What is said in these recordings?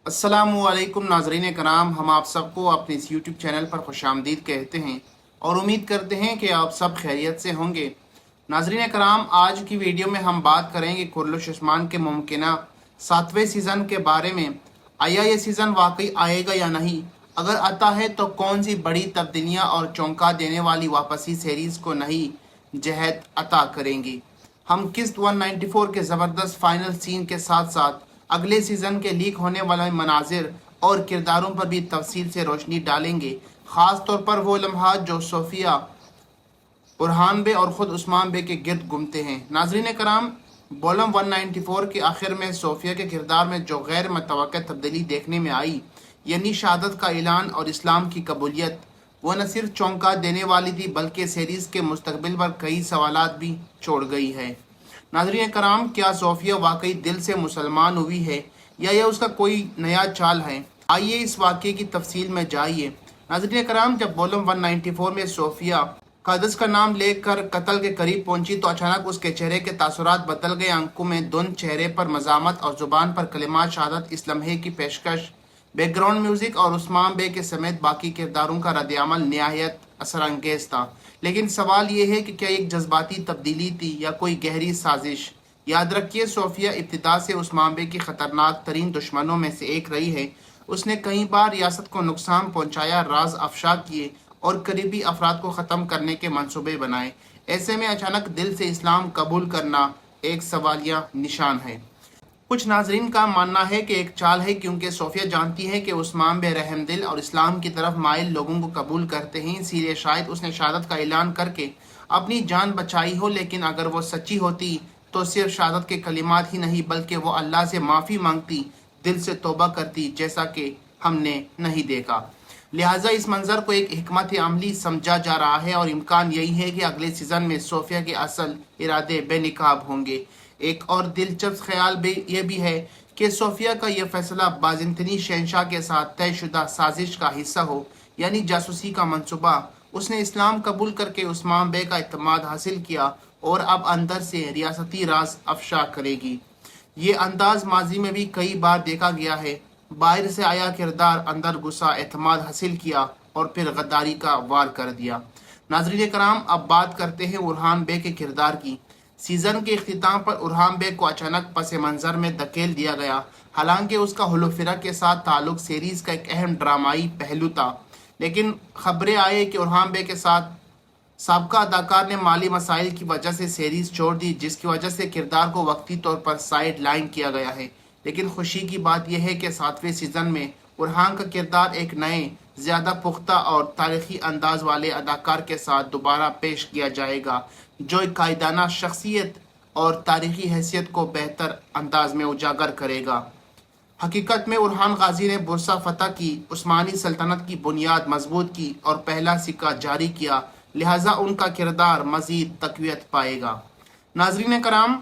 अस्सलामुअलैकुम नाज़रीन कराम, हम आप सबको अपने इस यूट्यूब चैनल पर खुशामदीद कहते हैं और उम्मीद करते हैं कि आप सब खैरियत से होंगे। नाज़रीन कराम, आज की वीडियो में हम बात करेंगे कुर्लुश उस्मान के मुमकिना 7वें सीज़न के बारे में। आया ये सीज़न वाकई आएगा या नहीं? अगर आता है तो कौन सी बड़ी तब्दीलियाँ और चौंका देने वाली वापसी सीरीज़ को नई जहत अता करेंगी? हम किस्त 194 के ज़बरदस्त फाइनल सीन के साथ साथ अगले सीज़न के लीक होने वाले मनाजिर और किरदारों पर भी तफसील से रोशनी डालेंगे, ख़ास तौर पर वो लम्हात जो सोफिया, बुरहान बे और ख़ुद उस्मान बे के गिर्द घूमते हैं। नाज़रीन कराम, वॉल्यूम 194 के आखिर में सोफिया के किरदार में जो गैर मुतवक्का तब्दीली देखने में आई, यानी शहादत का ऐलान और इस्लाम की कबूलियत, वो न सिर्फ चौंका देने वाली थी बल्कि सीरीज़ के मुस्तकबिल पर कई सवालात भी छोड़ गई है। नाज़रीन कराम, क्या सोफिया वाकई दिल से मुसलमान हुई है या यह उसका कोई नया चाल है? आइए इस वाक़े की तफसील में जाइए। नाज़रीन कराम, जब वॉल्यूम 194 में सोफिया कादस का नाम लेकर कत्ल के करीब पहुंची तो अचानक उसके चेहरे के तासुरात बदल गए। आंखों में धुंध, चेहरे पर मज़ामत और ज़ुबान पर कलिमात शहादत, इस लम्हे की पेशकश, बैकग्राउंड म्यूज़िक और उस्मान बे के समेत बाकी किरदारों का रद्द-ए-अमल निहायत असरअंगेज़ था। लेकिन सवाल ये है कि क्या एक जज्बाती तब्दीली थी या कोई गहरी साजिश? याद रखिए, सोफिया इब्तिदा से उस्मान बे की ख़तरनाक तरीन दुश्मनों में से एक रही है। उसने कई बार रियासत को नुकसान पहुंचाया, राज अफशा किए और करीबी अफराद को ख़त्म करने के मंसूबे बनाए। ऐसे में अचानक दिल से इस्लाम कबूल करना एक सवालिया निशान है। कुछ नाजरीन का मानना है कि एक चाल है, क्योंकि सोफिया जानती है कि उस्मान बे रहमदिल और इस्लाम की तरफ माइल लोगों को कबूल करते हैं, इसीलिए शायद उसने शहादत का ऐलान करके अपनी जान बचाई हो। लेकिन अगर वो सच्ची होती तो सिर्फ शहादत के कलिमात ही नहीं बल्कि वो अल्लाह से माफ़ी मांगती, दिल से तौबा करती, जैसा कि हमने नहीं देखा। लिहाजा इस मंजर को एक हिकमत अमली समझा जा रहा है और इम्कान यही है कि अगले सीज़न में सोफिया के असल इरादे बेनकाब होंगे। एक और दिलचस्प ख्याल भी ये भी है कि सोफिया का यह फैसला बाज़िंतनी शहंशाह के साथ तयशुदा साजिश का हिस्सा हो, यानी जासूसी का मंसूबा। उसने इस्लाम कबूल करके उस्मान बे का इत्मीनान हासिल किया और अब अंदर से रियासती राज अफशा करेगी। ये अंदाज माजी में भी कई बार देखा गया है। बाहर से आया किरदार, अंदर गुस्सा, एतमाद हासिल किया और फिर गद्दारी का वार कर दिया। नाज़रीन कराम, अब बात करते हैं बुरहान बे के किरदार की। सीज़न के इख्तिताम पर बुरहान बे को अचानक पस मंज़र में धकेल दिया गया। हालांकि उसका हुलुफिरा के साथ ताल्लुक सीरीज़ का एक अहम ड्रामाई पहलू था, लेकिन खबरें आई कि बुरहान बे के साथ साबका अदाकार ने माली मसाइल की वजह से सीरीज़ छोड़ दी, जिसकी वजह से किरदार को वक्ती तौर पर साइड लाइन किया गया है। लेकिन खुशी की बात यह है कि 7वें सीज़न में बुरहान का किरदार एक नए, ज़्यादा पुख्ता और तारीखी अंदाज वाले अदाकार के साथ दोबारा पेश किया जाएगा, जो एक कायदाना शख्सियत और तारीखी हैसियत को बेहतर अंदाज में उजागर करेगा। हकीकत में बुरहान गाजी ने बुरसा फतह की, उस्मानी सल्तनत की बुनियाद मजबूत की और पहला सिक्का जारी किया, लिहाजा उनका किरदार मज़ीद तक़वियत पाएगा। नाज़रीन कराम,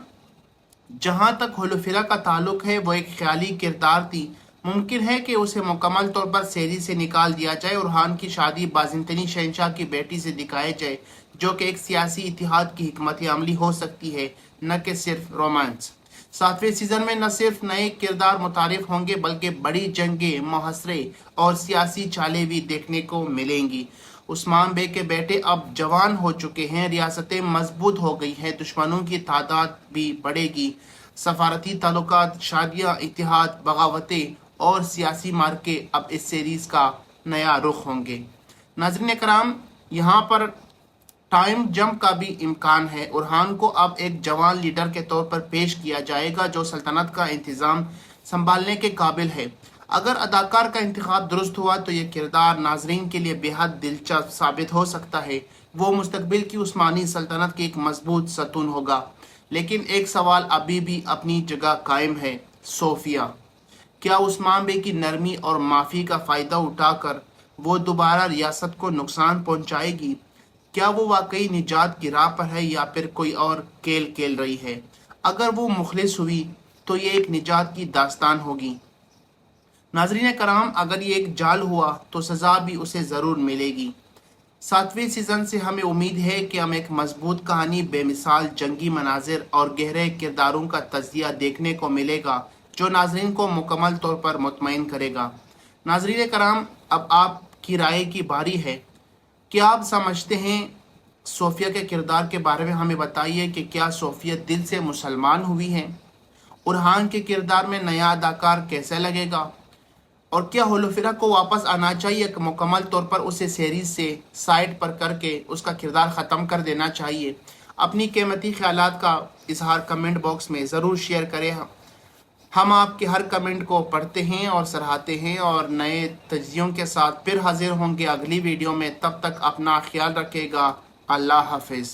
जहाँ तक हुलुफिरा का ताल्लुक है, वो एक ख्याली किरदार थी। मुमकिन है कि उसे मुकम्मल तौर पर सीरीज से निकाल दिया जाए और बुरहान की शादी बाज़िंतनी शहंशाह की बेटी से दिखाई जाए, जो कि एक सियासी इतिहाद की हिकमत अमली हो सकती है, न कि सिर्फ रोमांस। 7वें सीज़न में न सिर्फ नए किरदार मुतारिफ होंगे बल्कि बड़ी जंगें, मुहासरे और सियासी चालें भी देखने को मिलेंगी। उस्मान बे के बेटे अब जवान हो चुके हैं, रियासतें मजबूत हो गई हैं, दुश्मनों की तादाद भी बढ़ेगी। सफारती ताल्लुकात, शादियाँ, इतिहाद, बगावतें और सियासी मार्के अब इस सीरीज़ का नया रुख होंगे। नाज़रीन कराम, यहाँ पर टाइम जंप का भी इम्कान है। बुरहान को अब एक जवान लीडर के तौर पर पेश किया जाएगा जो सल्तनत का इंतज़ाम संभालने के काबिल है। अगर अदाकार का इंतखाब दुरुस्त हुआ तो यह किरदार नाजरीन के लिए बेहद दिलचस्प साबित हो सकता है। वो मुस्तकबिल की उस्मानी सल्तनत की एक मजबूत सतून होगा। लेकिन एक सवाल अभी भी अपनी जगह कायम है, सोफिया। क्या उस्मान बे की नरमी और माफ़ी का फ़ायदा उठाकर वो दोबारा रियासत को नुकसान पहुंचाएगी? क्या वो वाकई निजात की राह पर है या फिर कोई और खेल खेल रही है? अगर वो मुखलिस हुई तो ये एक निजात की दास्तान होगी। नाज़रीन कराम, अगर ये एक जाल हुआ तो सज़ा भी उसे ज़रूर मिलेगी। 7वें सीज़न से हमें उम्मीद है कि हम एक मजबूत कहानी, बेमिसाल जंगी मनाजिर और गहरे किरदारों का तज़किया देखने को मिलेगा, जो नाजरीन को मुकम्मल तौर पर मुतमईन करेगा। नाजरीन कराम, अब आपकी राय की बारी है। क्या आप समझते हैं सोफिया के किरदार के बारे में हमें बताइए कि क्या सोफिया दिल से मुसलमान हुई है? उरहान के किरदार में नया अदाकार कैसा लगेगा? और क्या होलोफिरा को वापस आना चाहिए कि मुकम्मल तौर पर उसे सीरीज से साइड पर करके उसका किरदार ख़त्म कर देना चाहिए? अपनी कीमती ख्यालात का इजहार कमेंट बॉक्स में ज़रूर शेयर करें। हम आपके हर कमेंट को पढ़ते हैं और सराहते हैं और नए तजज़ियों के साथ फिर हाजिर होंगे अगली वीडियो में। तब तक अपना ख्याल रखिएगा। अल्लाह हाफिज़।